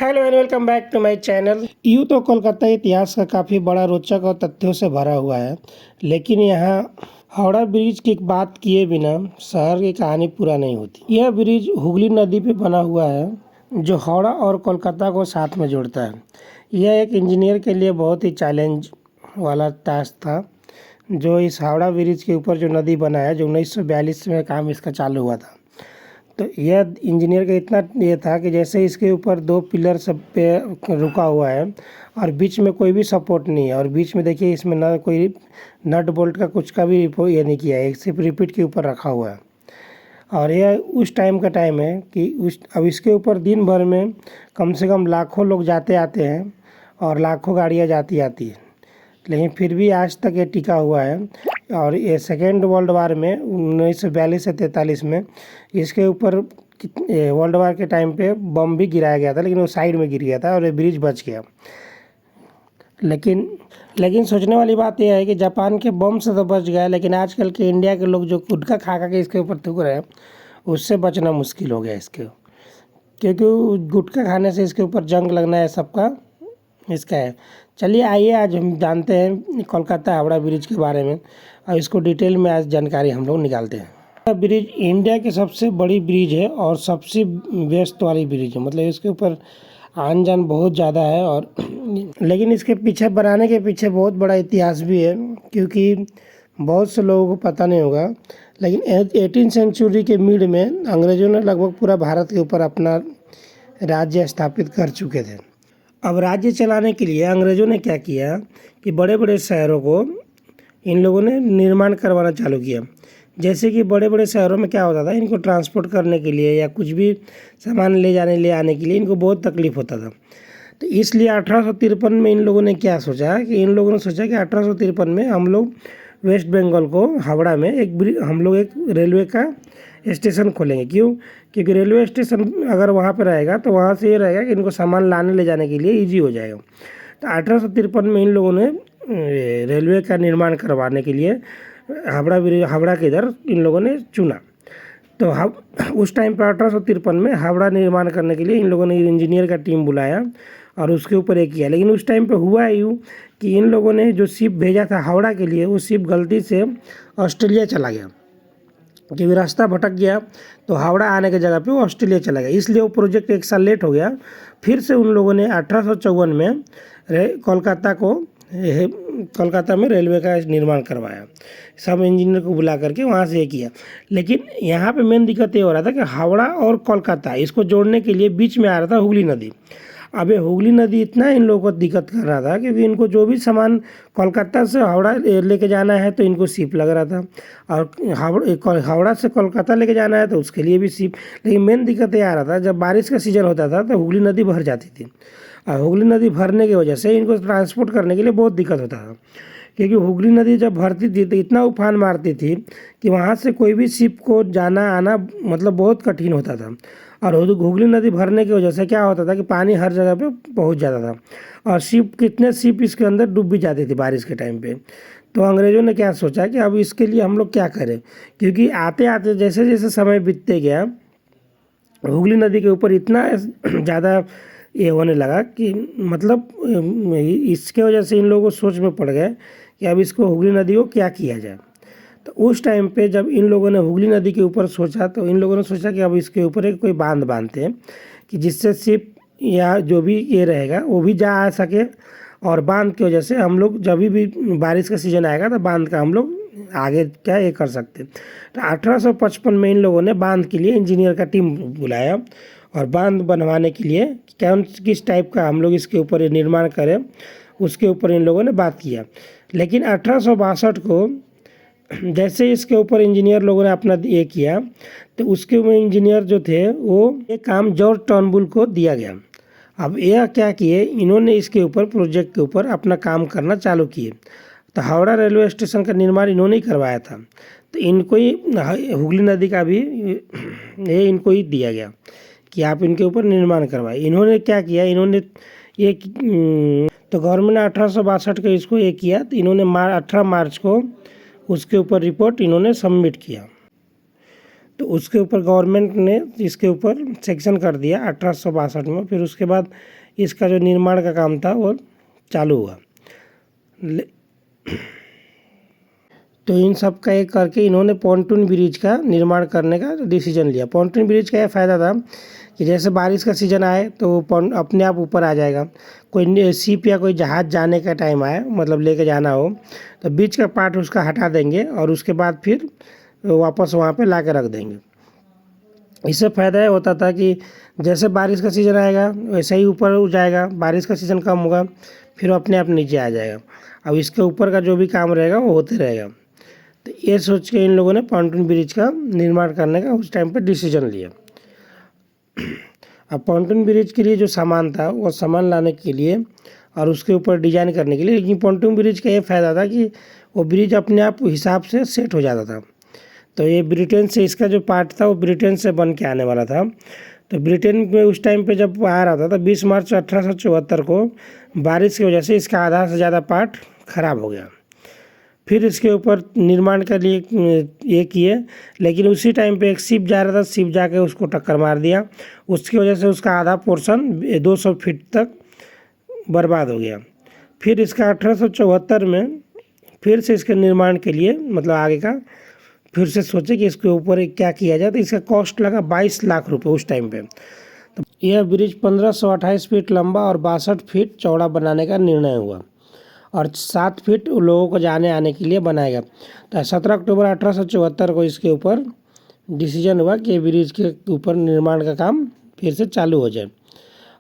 Hello and welcome back to my channel. यूँ तो कोलकाता इतिहास का काफ़ी बड़ा रोचक और तथ्यों से भरा हुआ है, लेकिन यहाँ हावड़ा ब्रिज की बात किए बिना शहर की कहानी पूरा नहीं होती। यह ब्रिज हुगली नदी पे बना हुआ है, जो हावड़ा और कोलकाता को साथ में जोड़ता है। यह एक इंजीनियर के लिए बहुत ही चैलेंज वाला टास्क था, जो इस हावड़ा ब्रिज के ऊपर जो नदी बना है, जो 1942 में काम इसका चालू हुआ था। तो यह इंजीनियर का इतना ये था कि जैसे इसके ऊपर 2 पिलर सब पे रुका हुआ है और बीच में कोई भी सपोर्ट नहीं है, और बीच में देखिए इसमें ना कोई नट बोल्ट का कुछ का भी ये नहीं किया है, सिर्फ रिपीट के ऊपर रखा हुआ है। और यह उस टाइम का टाइम है कि अब इसके ऊपर दिन भर में कम से कम लाखों लोग जाते आते हैं और लाखों गाड़ियाँ जाती आती हैं, लेकिन फिर भी आज तक ये टिका हुआ है। और ये सेकेंड वर्ल्ड वार में 1942 से 43 में इसके ऊपर वर्ल्ड वार के टाइम पे बम भी गिराया गया था, लेकिन वो साइड में गिर गया था और ये ब्रिज बच गया। लेकिन सोचने वाली बात यह है कि जापान के बम से तो बच गया, लेकिन आजकल के इंडिया के लोग जो गुटखा खा के इसके ऊपर थूक रहे हैं, उससे बचना मुश्किल हो गया इसके, क्योंकि गुटखा खाने से इसके ऊपर जंग लगना है सबका इसका है। चलिए आइए आज हम जानते हैं कोलकाता हावड़ा ब्रिज के बारे में, और इसको डिटेल में आज जानकारी हम लोग निकालते हैं। यह ब्रिज इंडिया की सबसे बड़ी ब्रिज है और सबसे व्यस्त वाली ब्रिज है, मतलब इसके ऊपर आन जान बहुत ज़्यादा है। और लेकिन इसके पीछे बनाने के पीछे बहुत बड़ा इतिहास भी है, क्योंकि बहुत से लोगों को पता नहीं होगा, लेकिन 18वीं सेंचुरी के मिड में अंग्रेज़ों ने लगभग पूरा भारत के ऊपर अपना राज्य स्थापित कर चुके थे। अब राज्य चलाने के लिए अंग्रेज़ों ने क्या किया कि बड़े बड़े शहरों को इन लोगों ने निर्माण करवाना चालू किया। जैसे कि बड़े बड़े शहरों में क्या होता था, इनको ट्रांसपोर्ट करने के लिए या कुछ भी सामान ले आने के लिए इनको बहुत तकलीफ़ होता था। तो इसलिए 1853 में इन लोगों ने क्या सोचा कि 1853 में हम लोग वेस्ट बंगाल को हावड़ा में हम लोग एक रेलवे का स्टेशन खोलेंगे। क्यों? क्योंकि रेलवे स्टेशन अगर वहाँ पर रहेगा तो वहाँ से ये रहेगा कि इनको सामान लाने ले जाने के लिए ईजी हो जाएगा। तो 1853 में इन लोगों ने रेलवे का निर्माण करवाने के लिए हावड़ा के इधर इन लोगों ने चुना। तो उस टाइम पर 1853 में हावड़ा निर्माण करने के लिए इन लोगों ने इंजीनियर का टीम बुलाया और उसके ऊपर एक किया। लेकिन उस टाइम पे हुआ यूँ कि इन लोगों ने जो शिप भेजा था हावड़ा के लिए, वो शिप गलती से ऑस्ट्रेलिया चला गया, क्योंकि रास्ता भटक गया। तो हावड़ा आने की जगह पे वो ऑस्ट्रेलिया चला गया, इसलिए वो प्रोजेक्ट 1 साल लेट हो गया। फिर से उन लोगों ने 1854 में कोलकाता में रेलवे का निर्माण करवाया, सब इंजीनियर को बुला करके वहाँ से ये किया। लेकिन यहाँ पे मेन दिक्कत ये हो रहा था कि हावड़ा और कोलकाता इसको जोड़ने के लिए बीच में आ रहा था हुगली नदी। अब ये हुगली नदी इतना इन लोगों को दिक्कत कर रहा था, क्योंकि इनको जो भी सामान कोलकाता से हावड़ा लेके जाना है तो इनको शिप लग रहा था, और हावड़ा से कोलकाता लेके जाना है तो उसके लिए भी शिप। लेकिन मेन दिक्कत ये आ रहा था, जब बारिश का सीज़न होता था तो हुगली नदी भर जाती थी, और हुगली नदी भरने की वजह से इनको ट्रांसपोर्ट करने के लिए बहुत दिक्कत होता था। क्योंकि हुगली नदी जब भरती थी तो इतना उफान मारती थी कि वहाँ से कोई भी शिप को जाना आना मतलब बहुत कठिन होता था। और हुगली नदी भरने की वजह से क्या होता था कि पानी हर जगह पे पहुँच जाता था, और कितने शिप इसके अंदर डूब भी जाती थी बारिश के टाइम पे। तो अंग्रेज़ों ने क्या सोचा कि अब इसके लिए हम लोग क्या करें, क्योंकि आते आते जैसे जैसे समय बीतते गया हुगली नदी के ऊपर इतना ज़्यादा ये होने लगा कि मतलब इसके वजह से इन लोगों को सोच में पड़ गए कि अब इसको हुगली नदी को क्या किया जाए। तो उस टाइम पे जब इन लोगों ने हुगली नदी के ऊपर सोचा, तो इन लोगों ने सोचा कि अब इसके ऊपर एक कोई बांध बांधते हैं कि जिससे शिप या जो भी ये रहेगा वो भी जा आ सके, और बांध की वजह से हम लोग जब भी बारिश का सीज़न आएगा तो बांध का हम लोग आगे क्या ये कर सकते। तो 1855 में इन लोगों ने बांध के लिए इंजीनियर का टीम बुलाया, और बांध बनवाने के लिए किस टाइप का हम लोग इसके ऊपर निर्माण करें, उसके ऊपर इन लोगों ने बात किया। लेकिन 1862 को जैसे इसके ऊपर इंजीनियर लोगों ने अपना ये किया, तो उसके इंजीनियर जो थे वो ये काम जॉर्ज टर्नबुल को दिया गया। अब यह क्या किए, इन्होंने इसके ऊपर प्रोजेक्ट के ऊपर अपना काम करना चालू किए। तो हावड़ा रेलवे स्टेशन का निर्माण इन्होंने ही करवाया था, तो इनको ही हुगली नदी का भी ये इनको ही दिया गया कि आप इनके ऊपर निर्माण करवाए। इन्होंने क्या किया, इन्होंने ये तो गवर्नमेंट ने 1862 को इसको ये किया, तो इन्होंने 18 मार्च को उसके ऊपर रिपोर्ट इन्होंने सबमिट किया। तो उसके ऊपर गवर्नमेंट ने इसके ऊपर सेक्शन कर दिया 1862 में। फिर उसके बाद इसका जो निर्माण का काम था वो चालू हुआ। तो इन सब का एक करके इन्होंने पॉन्टून ब्रिज का निर्माण करने का डिसीजन लिया। पॉन्टून ब्रिज का यह फ़ायदा था कि जैसे बारिश का सीज़न आए तो अपने आप ऊपर आ जाएगा। कोई शिप या कोई जहाज़ जाने का टाइम आए, मतलब लेके जाना हो, तो बीच का पार्ट उसका हटा देंगे और उसके बाद फिर वापस वहाँ पे ला के रख देंगे। इससे फ़ायदा ये होता था कि जैसे बारिश का सीज़न आएगा वैसे ही ऊपर उठ जाएगा, बारिश का सीज़न कम होगा फिर अपने आप नीचे आ जाएगा। अब इसके ऊपर का जो भी काम रहेगा वो होते रहेगा। तो ये सोच के इन लोगों ने पॉन्टून ब्रिज का निर्माण करने का उस टाइम पे डिसीजन लिया। अब पॉन्टून ब्रिज के लिए जो सामान था वो सामान लाने के लिए और उसके ऊपर डिजाइन करने के लिए, लेकिन पॉन्टून ब्रिज का ये फ़ायदा था कि वो ब्रिज अपने आप हिसाब से सेट हो जाता था। तो ये ब्रिटेन से, इसका जो पार्ट था वो ब्रिटेन से बन के आने वाला था। तो ब्रिटेन में उस टाइम पे जब आ रहा था 20 मार्च 1874 को बारिश की वजह से इसका आधा से ज़्यादा पार्ट ख़राब हो गया। फिर इसके ऊपर निर्माण के लिए ये किए, लेकिन उसी टाइम पे एक शिप जा रहा था, शिप जाके उसको टक्कर मार दिया। उसकी वजह से उसका आधा पोर्शन 200 फीट तक बर्बाद हो गया। फिर इसका 1874 में फिर से इसके निर्माण के लिए, मतलब आगे का फिर से सोचे कि इसके ऊपर क्या किया जाए। तो इसका कॉस्ट लगा 22 लाख रुपए उस टाइम पे। तो यह ब्रिज 1528 फीट लंबा और 62 फीट चौड़ा बनाने का निर्णय हुआ और 7 फीट लोगों को जाने आने के लिए बनाया गया। तो 17 अक्टूबर 1874 को इसके ऊपर डिसीजन हुआ कि ब्रिज के ऊपर निर्माण का काम फिर से चालू हो जाए।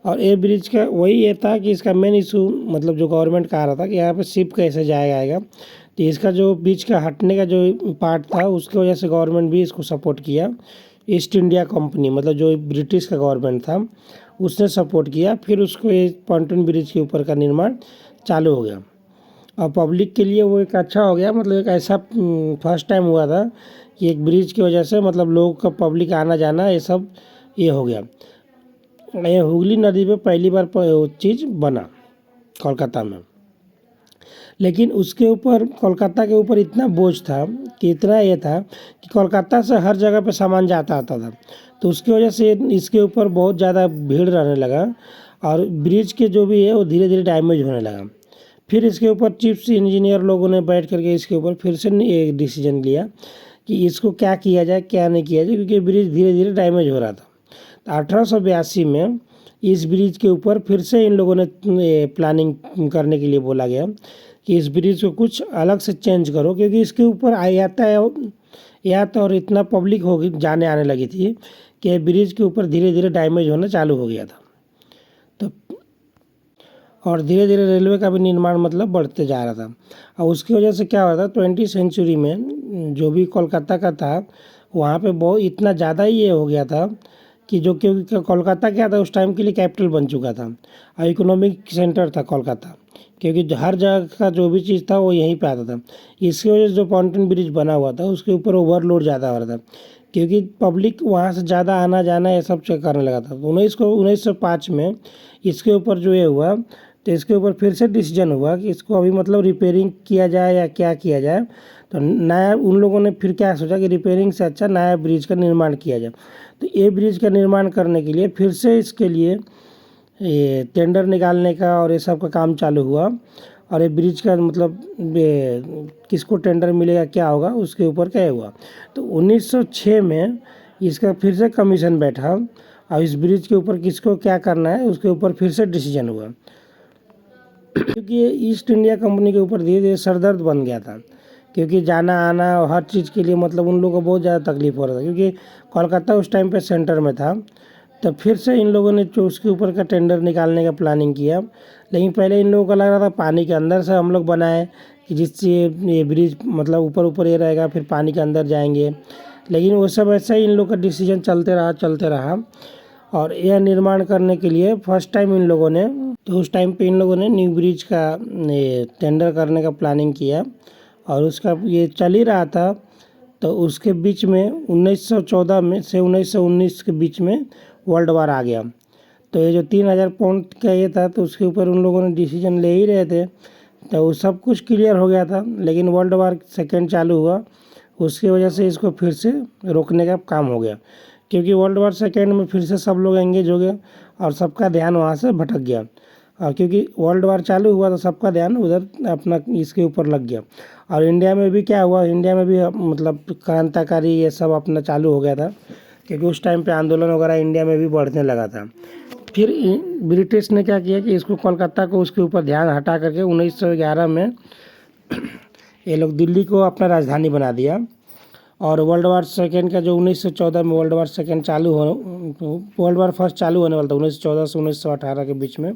और ये ब्रिज का वही ये था कि इसका मेन इशू, मतलब जो गवर्नमेंट का आ रहा था कि यहाँ पे शिप कैसे आएगा। तो इसका जो बीच का हटने का जो पार्ट था उसकी वजह से गवर्नमेंट भी इसको सपोर्ट किया। ईस्ट इंडिया कंपनी, मतलब जो ब्रिटिश का गवर्नमेंट था, उसने सपोर्ट किया। फिर उसको ये पॉन्टून ब्रिज के ऊपर का निर्माण चालू हो गया और पब्लिक के लिए वो एक अच्छा हो गया। मतलब एक ऐसा फर्स्ट टाइम हुआ था कि एक ब्रिज की वजह से मतलब लोगों का पब्लिक आना जाना ये सब ये हो गया। ये हुगली नदी पे पहली बार चीज़ बना कोलकाता में। लेकिन उसके ऊपर, कोलकाता के ऊपर इतना बोझ था कि इतना ये था कि कोलकाता से हर जगह पे सामान जाता आता था। तो उसकी वजह से इसके ऊपर बहुत ज़्यादा भीड़ रहने लगा और ब्रिज के जो भी है वो धीरे धीरे डैमेज होने लगा। फिर इसके ऊपर चीफ इंजीनियर लोगों ने बैठ करके इसके ऊपर फिर से एक डिसीजन लिया कि इसको क्या किया जाए क्या नहीं किया जाए, क्योंकि ब्रिज धीरे धीरे डैमेज हो रहा था। तो 1882 में इस ब्रिज के ऊपर फिर से इन लोगों ने प्लानिंग करने के लिए बोला गया कि इस ब्रिज को कुछ अलग से चेंज करो, क्योंकि इसके ऊपर यातायात और इतना पब्लिक हो गई, जाने आने लगी थी कि ब्रिज के ऊपर धीरे धीरे डैमेज होना चालू हो गया था। तो और धीरे धीरे रेलवे का भी निर्माण मतलब बढ़ते जा रहा था। और उसकी वजह से क्या हुआ था, 20वीं सेंचुरी में जो भी कोलकाता का था वहाँ पे बहुत इतना ज़्यादा ही ये हो गया था कि जो, क्योंकि कोलकाता क्या था उस टाइम के लिए कैपिटल बन चुका था और इकोनॉमिक सेंटर था कोलकाता, क्योंकि हर जगह का जो भी चीज़ था वो यहीं पे आता था। इसकी वजह से जो पॉन्टून ब्रिज बना हुआ था उसके ऊपर ओवरलोड ज़्यादा हो रहा था, क्योंकि पब्लिक वहाँ से ज़्यादा आना जाना ये सब चेक करने लगा था। 1905 में इसके ऊपर जो ये हुआ, तो इसके ऊपर फिर से डिसीजन हुआ कि इसको अभी मतलब रिपेयरिंग किया जाए या क्या किया जाए। तो नया उन लोगों ने फिर क्या सोचा कि रिपेयरिंग से अच्छा नया ब्रिज का निर्माण किया जाए। तो ये ब्रिज का निर्माण करने के लिए फिर से इसके लिए ये टेंडर निकालने का और ये सब का काम चालू हुआ। और ये ब्रिज का मतलब किसको टेंडर मिलेगा क्या होगा उसके ऊपर क्या हुआ। तो 1906 में इसका फिर से कमीशन बैठा और इस ब्रिज के ऊपर किसको क्या करना है उसके ऊपर फिर से डिसीजन हुआ, क्योंकि ये ईस्ट इंडिया कंपनी के ऊपर धीरे धीरे सरदर्द बन गया था, क्योंकि जाना आना हर चीज़ के लिए मतलब उन लोगों को बहुत ज़्यादा तकलीफ हो रहा था, क्योंकि कोलकाता उस टाइम पे सेंटर में था। तो फिर से इन लोगों ने जो उसके ऊपर का टेंडर निकालने का प्लानिंग किया। लेकिन पहले इन लोगों को लग रहा था पानी के अंदर से हम लोग बनाए कि जिससे ये ब्रिज मतलब ऊपर ऊपर ये रहेगा फिर पानी के अंदर जाएंगे। लेकिन वो सब ऐसा ही इन लोग का डिसीजन चलते रहा और यह निर्माण करने के लिए फर्स्ट टाइम इन लोगों ने, तो उस टाइम पे इन लोगों ने न्यू ब्रिज का टेंडर करने का प्लानिंग किया और उसका ये चल ही रहा था। तो उसके बीच में 1914 में से 1919 के बीच में वर्ल्ड वार आ गया। तो ये जो 3000 पाउंड का ये था तो उसके ऊपर उन लोगों ने डिसीजन ले ही रहे थे, तो वो सब कुछ क्लियर हो गया था। लेकिन वर्ल्ड वार सेकेंड चालू हुआ उसकी वजह से इसको फिर से रोकने का काम हो गया, क्योंकि वर्ल्ड वार सेकेंड में फिर से सब लोग एंगेज हो गए और सबका ध्यान वहाँ से भटक गया। और क्योंकि वर्ल्ड वार चालू हुआ तो सबका ध्यान उधर अपना इसके ऊपर लग गया। और इंडिया में भी क्या हुआ, इंडिया में भी मतलब क्रांतिकारी ये सब अपना चालू हो गया था, क्योंकि उस टाइम पे आंदोलन वगैरह इंडिया में भी बढ़ने लगा था। फिर ब्रिटिश ने क्या किया कि इसको कोलकाता को उसके ऊपर ध्यान हटा करके 1911 में ये लोग दिल्ली को अपना राजधानी बना दिया। और वर्ल्ड वार सेकेंड का जो 1914 में world war second world war first चालू होने वाला था 1914 से 1918 के बीच में,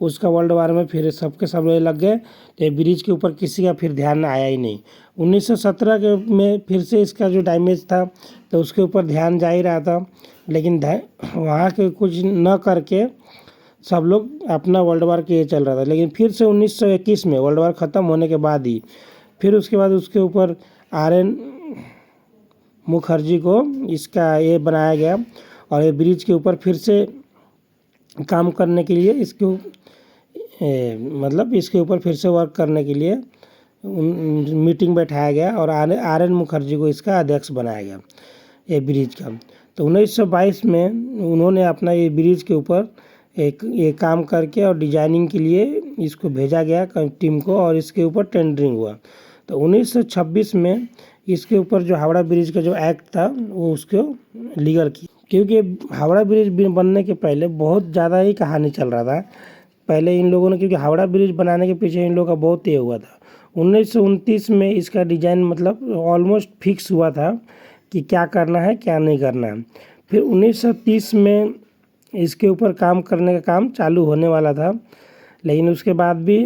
उसका वर्ल्ड वार में फिर सबके सब लग गए। तो ब्रिज के ऊपर किसी का फिर ध्यान आया ही नहीं। 1917 के में फिर से इसका जो डैमेज था तो उसके ऊपर ध्यान जा ही रहा था, लेकिन वहाँ के कुछ न करके सब लोग अपना वर्ल्ड वार के चल रहा था। लेकिन फिर से 1921 में वर्ल्ड वार ख़त्म होने के बाद ही फिर उसके बाद उसके ऊपर RN मुखर्जी को इसका ये बनाया गया और ये ब्रिज के ऊपर फिर से काम करने के लिए मतलब इसके ऊपर फिर से वर्क करने के लिए मीटिंग बैठाया गया और RN मुखर्जी को इसका अध्यक्ष बनाया गया ये ब्रिज का। तो 1922 में उन्होंने अपना ये ब्रिज के ऊपर ये काम करके और डिजाइनिंग के लिए इसको भेजा गया टीम को और इसके ऊपर टेंडरिंग हुआ। तो 1926 में इसके ऊपर जो हावड़ा ब्रिज का जो एक्ट था वो उसको लीगल किया, क्योंकि हावड़ा ब्रिज बनने के पहले बहुत ज़्यादा ही कहानी चल रहा था पहले इन लोगों ने, क्योंकि हावड़ा ब्रिज बनाने के पीछे इन लोगों का बहुत ये हुआ था। 1929 में इसका डिज़ाइन मतलब ऑलमोस्ट फिक्स हुआ था कि क्या करना है क्या नहीं करना है। फिर 1930 में इसके ऊपर काम करने का काम चालू होने वाला था, लेकिन उसके बाद भी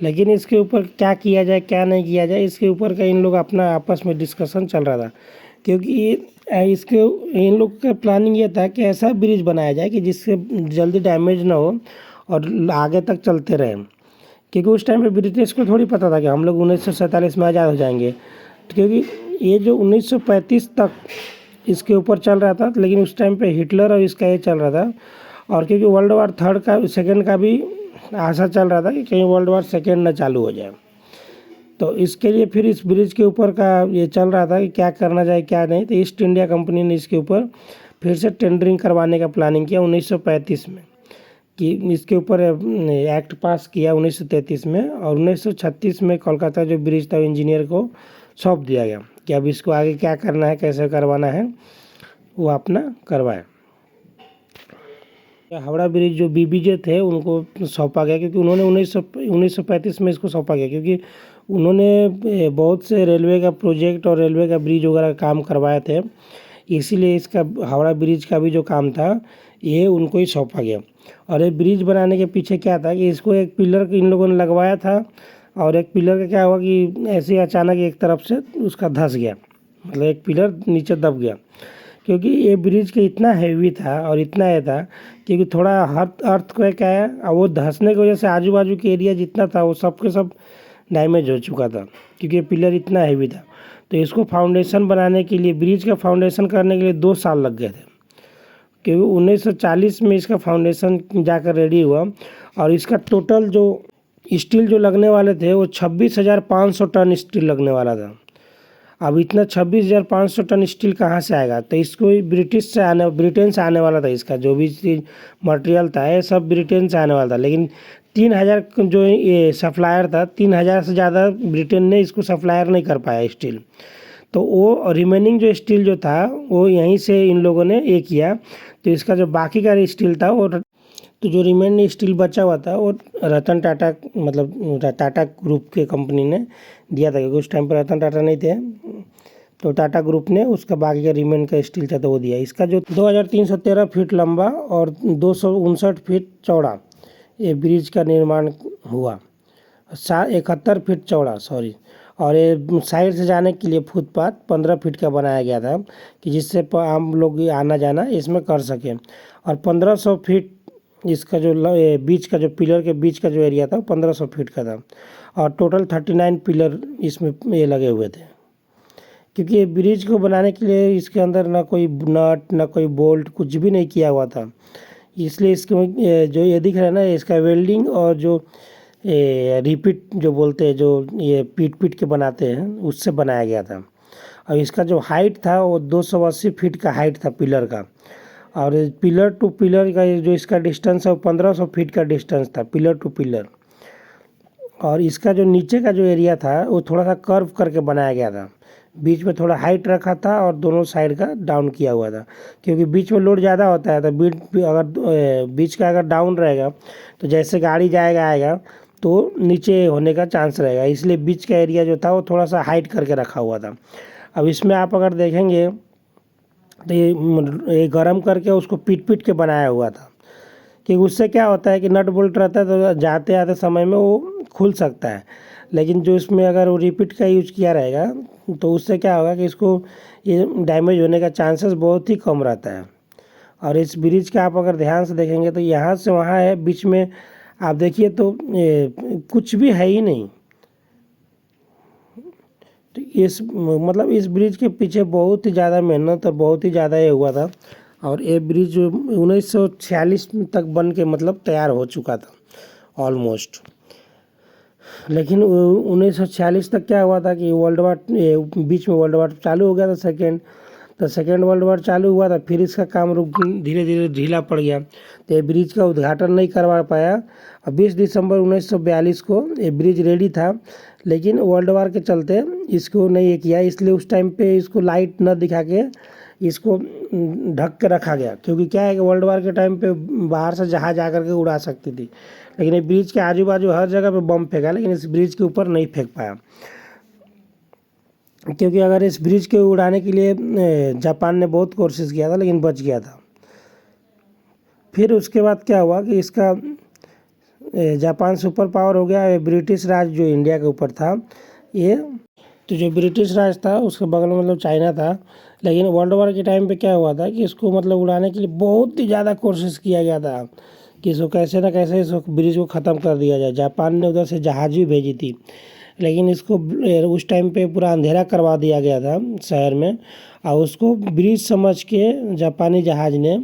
इसके ऊपर क्या किया जाए क्या नहीं किया जाए इसके ऊपर का इन लोग अपना आपस में डिस्कशन चल रहा था, क्योंकि इसके इन लोग का प्लानिंग ये था कि ऐसा ब्रिज बनाया जाए कि जिससे जल्दी डैमेज ना हो और आगे तक चलते रहे, क्योंकि उस टाइम पे ब्रिटिश को थोड़ी पता था कि हम लोग 1947 में आज़ाद हो जाएंगे। क्योंकि ये जो 1935 तक इसके ऊपर चल रहा था, लेकिन उस टाइम पे हिटलर और इसका ये चल रहा था। और क्योंकि वर्ल्ड वार सेकेंड का भी आशा चल रहा था कि कहीं वर्ल्ड वार सेकेंड ना चालू हो जाए, तो इसके लिए फिर इस ब्रिज के ऊपर का ये चल रहा था कि क्या करना जाए क्या नहीं। तो ईस्ट इंडिया कंपनी ने इसके ऊपर फिर से टेंडरिंग करवाने का प्लानिंग किया 1935 में, कि इसके ऊपर एक्ट पास किया 1933 में। और 1936 में कोलकाता जो ब्रिज था इंजीनियर को सौंप दिया गया कि अब इसको आगे क्या करना है कैसे करवाना है वो अपना करवाए। हावड़ा ब्रिज जो BBJ थे उनको सौंपा गया, क्योंकि उन्होंने 1935 में इसको सौंपा गया, क्योंकि उन्होंने बहुत से रेलवे का प्रोजेक्ट और रेलवे का ब्रिज वगैरह का काम करवाए थे, इसीलिए इसका हावड़ा ब्रिज का भी जो काम था ये उनको ही सौंपा गया। और ये ब्रिज बनाने के पीछे क्या था कि इसको एक पिलर इन लोगों ने लगवाया था और एक पिलर का क्या हुआ कि ऐसे अचानक एक तरफ से उसका धंस गया, मतलब एक पिलर नीचे दब गया, क्योंकि ये ब्रिज के इतना हैवी था और इतना ये था क्योंकि थोड़ा अर्थक्वेक आया और वो धंसने की वजह से आजू बाजू के एरिया जितना था वो सब के सब डैमेज हो चुका था, क्योंकि ये पिलर इतना हैवी था। तो इसको फाउंडेशन बनाने के लिए ब्रिज का फाउंडेशन करने के लिए 2 साल लग गए थे, क्योंकि 1940 में इसका फाउंडेशन जाकर रेडी हुआ। और इसका टोटल जो स्टील जो लगने वाले थे वो 26,500 टन स्टील लगने वाला था। अब इतना 26,500 टन स्टील कहाँ से आएगा, तो इसको ब्रिटेन से आने वाला था। इसका जो भी मटेरियल था ये सब ब्रिटेन से आने वाला था, लेकिन 3,000 जो ये सप्लायर था 3,000 से ज़्यादा ब्रिटेन ने इसको सप्लायर नहीं कर पाया स्टील। तो वो रिमेनिंग जो स्टील जो था वो यहीं से इन लोगों ने ये किया। तो इसका जो बाकी का स्टील था वो तो जो रिमेनिंग स्टील बचा हुआ था वो रतन टाटा मतलब टाटा ग्रुप के कंपनी ने दिया था, क्योंकि उस टाइम पर रतन टाटा नहीं थे, तो टाटा ग्रुप ने उसका बाकी का रिमेन का स्टील था तो वो दिया। इसका जो 2313 फीट लंबा और 259 फीट चौड़ा ये ब्रिज का निर्माण हुआ, 71 फीट चौड़ा और ये साइड से जाने के लिए फुटपाथ 15 फीट का बनाया गया था कि जिससे आम लोग आना जाना इसमें कर सकें। और 1500 फीट इसका जो बीच का जो पिलर के बीच का जो एरिया था 1500 फीट का था और टोटल 39 पिलर इसमें ये लगे हुए थे। क्योंकि ये ब्रिज को बनाने के लिए इसके अंदर ना कोई नट ना कोई बोल्ट कुछ भी नहीं किया हुआ था, इसलिए इसके जो ये दिख रहा है ना इसका वेल्डिंग और जो रिपीट जो बोलते हैं, जो ये पीट पीट के बनाते हैं, उससे बनाया गया था। और इसका जो हाइट था वो 280 फीट का हाइट था पिलर का। और पिलर टू पिलर का जो इसका डिस्टेंस है वो 1500 फीट का डिस्टेंस था पिलर टू पिलर। और इसका जो नीचे का जो एरिया था वो थोड़ा सा कर्व करके बनाया गया था, बीच में थोड़ा हाइट रखा था और दोनों साइड का डाउन किया हुआ था, क्योंकि बीच में लोड ज़्यादा होता है। तो बीच का अगर डाउन रहेगा तो जैसे गाड़ी जाएगा आएगा तो नीचे होने का चांस रहेगा, इसलिए बीच का एरिया जो था वो थोड़ा सा हाइट करके रखा हुआ था। अब इसमें आप अगर देखेंगे तो ये गर्म करके उसको पीट पीट के बनाया हुआ था, कि उससे क्या होता है कि नट बोल्ट रहता है तो जाते आते समय में वो खुल सकता है। लेकिन जो इसमें अगर वो रिपीट का यूज किया रहेगा तो उससे क्या होगा कि इसको ये डैमेज होने का चांसेस बहुत ही कम रहता है। और इस ब्रिज का आप अगर ध्यान से देखेंगे तो यहाँ से वहाँ है, बीच में आप देखिए तो कुछ भी है ही नहीं। तो इस ब्रिज के पीछे बहुत ही ज़्यादा मेहनत और बहुत ही ज़्यादा ये हुआ था। और ये ब्रिज 1946 तक बन के तैयार हो चुका था ऑलमोस्ट। लेकिन 1946 तक क्या हुआ था कि बीच में वर्ल्ड वार चालू हो गया था सेकेंड वर्ल्ड वार चालू हुआ था, फिर इसका काम धीरे धीरे ढीला पड़ गया, तो ये ब्रिज का उद्घाटन नहीं करवा पाया। और 20 दिसंबर 1942 को ये ब्रिज रेडी था, लेकिन वर्ल्ड वार के चलते इसको नहीं ये किया, इसलिए उस टाइम पे इसको लाइट न दिखा के इसको ढक के रखा गया। क्योंकि क्या है कि वर्ल्ड वार के टाइम पे बाहर से जहाज आकर के उड़ा सकती थी, लेकिन ये ब्रिज के आजू बाजू हर जगह पे बम फेंका, लेकिन इस ब्रिज के ऊपर नहीं फेंक पाया। क्योंकि अगर इस ब्रिज के उड़ाने के लिए जापान ने बहुत कोशिश किया था, लेकिन बच गया था। फिर उसके बाद क्या हुआ कि इसका जापान सुपर पावर हो गया, ब्रिटिश राज जो इंडिया के ऊपर था ये, तो जो ब्रिटिश राज था उसके बगल में चाइना था। लेकिन वर्ल्ड वार के टाइम पे क्या हुआ था कि इसको उड़ाने के लिए बहुत ही ज़्यादा कोशिश किया गया था कि इसको कैसे ना कैसे इस ब्रिज को ख़त्म कर दिया जाए। जापान ने उधर से जहाज भी भेजी थी, लेकिन इसको उस टाइम पे पूरा अंधेरा करवा दिया गया था शहर में। और उसको ब्रिज समझ के जापानी जहाज ने,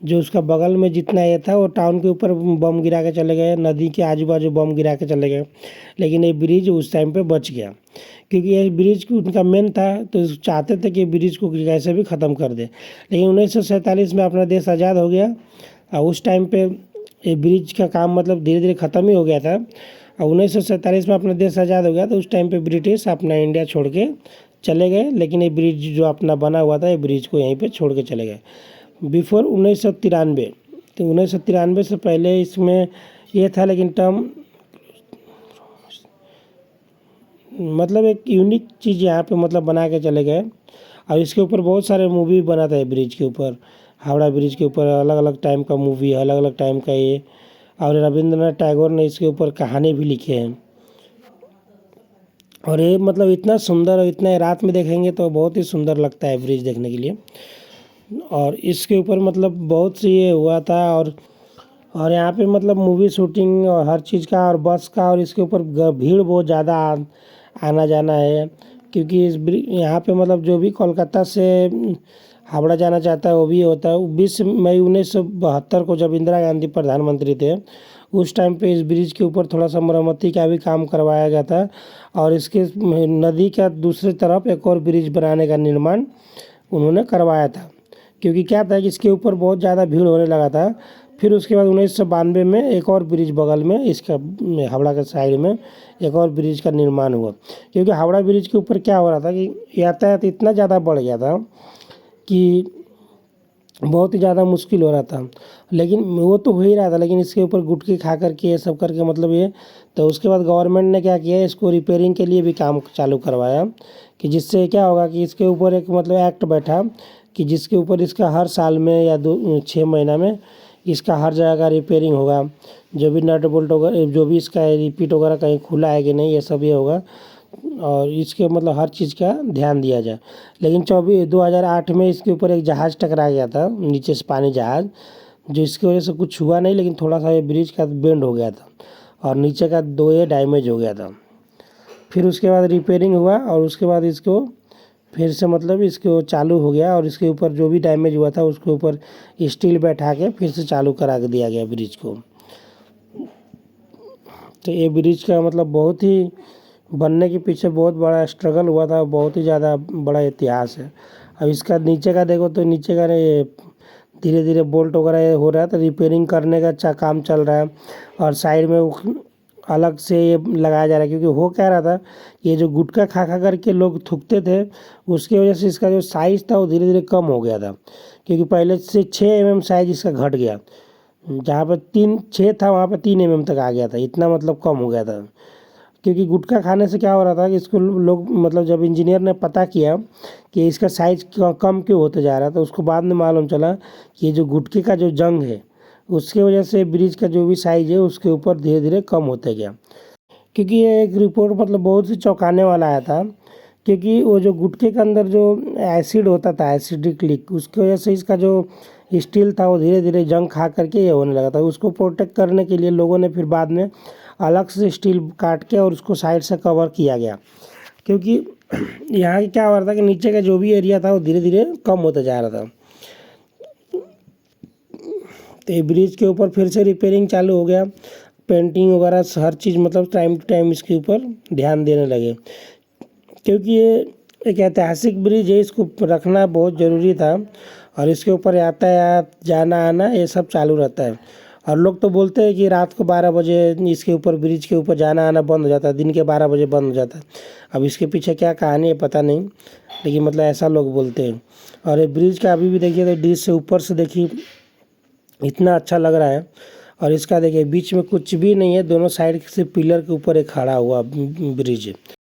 जो उसका बगल में जितना ये था, वो टाउन के ऊपर बम गिरा के चले गए, नदी के आजू बाजू बम गिरा के चले गए। लेकिन ये ब्रिज उस टाइम पे बच गया, क्योंकि ये ब्रिज उनका मेन था, तो चाहते थे कि ब्रिज को कैसे भी ख़त्म कर दे। लेकिन 1947 में अपना देश आज़ाद हो गया, और उस टाइम पे ये ब्रिज का काम धीरे धीरे ख़त्म ही हो गया था। और 1947 में अपना देश आज़ाद हो गया, तो उस टाइम पे ब्रिटिश अपना इंडिया छोड़ के चले गए। लेकिन ये ब्रिज जो अपना बना हुआ था, ये ब्रिज को यहीं पे छोड़ के चले गए बिफोर 1993। तो 1993 से पहले इसमें ये था, लेकिन टर्म एक यूनिक चीज़ यहाँ पे बना के चले गए। और इसके ऊपर बहुत सारे मूवी बना था, ब्रिज के ऊपर, हावड़ा ब्रिज के ऊपर अलग अलग टाइम का मूवी, अलग अलग टाइम का ये। और रविंद्रनाथ टैगोर ने इसके ऊपर कहानी भी लिखे हैं। और ये इतना सुंदर, और इतना रात में देखेंगे तो बहुत ही सुंदर लगता है ब्रिज देखने के लिए। और इसके ऊपर बहुत सी ये हुआ था। और यहाँ पे मूवी शूटिंग और हर चीज़ का, और बस का, और इसके ऊपर भीड़ बहुत ज़्यादा आना जाना है। क्योंकि यहाँ पे जो भी कोलकाता से हावड़ा जाना चाहता है वो भी होता है। 20 मई 1972 को जब इंदिरा गांधी प्रधानमंत्री थे, उस टाइम पे इस ब्रिज के ऊपर थोड़ा सा मरम्मती का भी काम करवाया गया था। और इसके नदी का दूसरी तरफ एक और ब्रिज बनाने का निर्माण उन्होंने करवाया था। क्योंकि क्या था कि इसके ऊपर बहुत ज़्यादा भीड़ होने लगा था। फिर उसके बाद 1992 में एक और ब्रिज बगल में, इसका हावड़ा के साइड में एक और ब्रिज का निर्माण हुआ। क्योंकि हावड़ा ब्रिज के ऊपर क्या हो रहा था कि यातायात इतना ज़्यादा बढ़ गया था कि बहुत ही ज़्यादा मुश्किल हो रहा था। लेकिन वो तो हो ही रहा था, लेकिन इसके ऊपर गुटखी खा करके ये सब करके ये, तो उसके बाद गवर्नमेंट ने क्या किया, इसको रिपेयरिंग के लिए भी काम चालू करवाया। कि जिससे क्या होगा कि इसके ऊपर एक एक्ट बैठा कि जिसके ऊपर इसका हर साल में या 6 महीना में इसका हर जगह का रिपेयरिंग होगा। जो भी नट बोल्ट होगा, जो भी इसका रिपीट वगैरह कहीं खुला है कि नहीं, ये सब ये होगा। और इसके हर चीज़ का ध्यान दिया जाए। लेकिन 2008 में इसके ऊपर एक जहाज़ टकरा गया था, नीचे से पानी जहाज़, जो इसकी वजह से कुछ हुआ नहीं, लेकिन थोड़ा सा ये ब्रिज का बेंड हो गया था और नीचे का 2 ये डैमेज हो गया था। फिर उसके बाद रिपेयरिंग हुआ, और उसके बाद इसको फिर से इसको चालू हो गया। और इसके ऊपर जो भी डैमेज हुआ था उसके ऊपर स्टील बैठा के फिर से चालू करा के दिया गया ब्रिज को। तो ये ब्रिज का मतलब बहुत ही बनने के पीछे बहुत बड़ा स्ट्रगल हुआ था, बहुत ही ज़्यादा बड़ा इतिहास है। अब इसका नीचे का देखो तो नीचे का ये धीरे धीरे बोल्ट वगैरह हो रहा है, तो रिपेयरिंग करने का अच्छा काम चल रहा है। और साइड में अलग से ये लगाया जा रहा है, क्योंकि हो क्या रहा था, ये जो गुटखा खा खा करके लोग थूकते थे, उसकी वजह से इसका जो साइज़ था वो धीरे धीरे कम हो गया था। क्योंकि पहले से 6 mm साइज़ इसका घट गया, जहाँ पर 6 था वहाँ पर 3 mm तक आ गया था, इतना मतलब कम हो गया था। क्योंकि गुटखा खाने से क्या हो रहा था कि इसको लोग मतलब जब इंजीनियर ने पता किया कि इसका साइज़ कम क्यों होते जा रहा था, तो उसको बाद में मालूम चला कि ये जो गुटखे का जो जंग है उसकी वजह से ब्रिज का जो भी साइज़ है उसके ऊपर धीरे धीरे कम होते गया। क्योंकि ये एक रिपोर्ट मतलब बहुत ही चौंकाने वाला आया था, क्योंकि वो जो गुटखे के अंदर जो एसिड होता था, एसिडिक लीक, उसकी वजह से इसका जो स्टील था वो धीरे धीरे जंग खा करके ये होने लगा था। उसको प्रोटेक्ट करने के लिए लोगों ने फिर बाद में अलग से स्टील काट के और उसको साइड से कवर किया गया। क्योंकि यहाँ क्या हो रहा था कि नीचे का जो भी एरिया था वो धीरे धीरे कम होता जा रहा था। तो ये ब्रिज के ऊपर फिर से रिपेयरिंग चालू हो गया, पेंटिंग वगैरह हर चीज़ मतलब टाइम टू टाइम इसके ऊपर ध्यान देने लगे। क्योंकि ये एक ऐतिहासिक ब्रिज है, इसको रखना बहुत ज़रूरी था। और इसके ऊपर यातायात जाना आना ये सब चालू रहता है। और लोग तो बोलते हैं कि रात को 12 बजे इसके ऊपर ब्रिज के ऊपर जाना आना बंद हो जाता है, दिन के 12 बजे बंद हो जाता है। अब इसके पीछे क्या कहानी है पता नहीं, लेकिन मतलब ऐसा लोग बोलते हैं। और ये ब्रिज का अभी भी देखिए तो ब्रिज से ऊपर से देखिए इतना अच्छा लग रहा है। और इसका देखिए बीच में कुछ भी नहीं है, दोनों साइड से पिलर के ऊपर एक खड़ा हुआ ब्रिज है।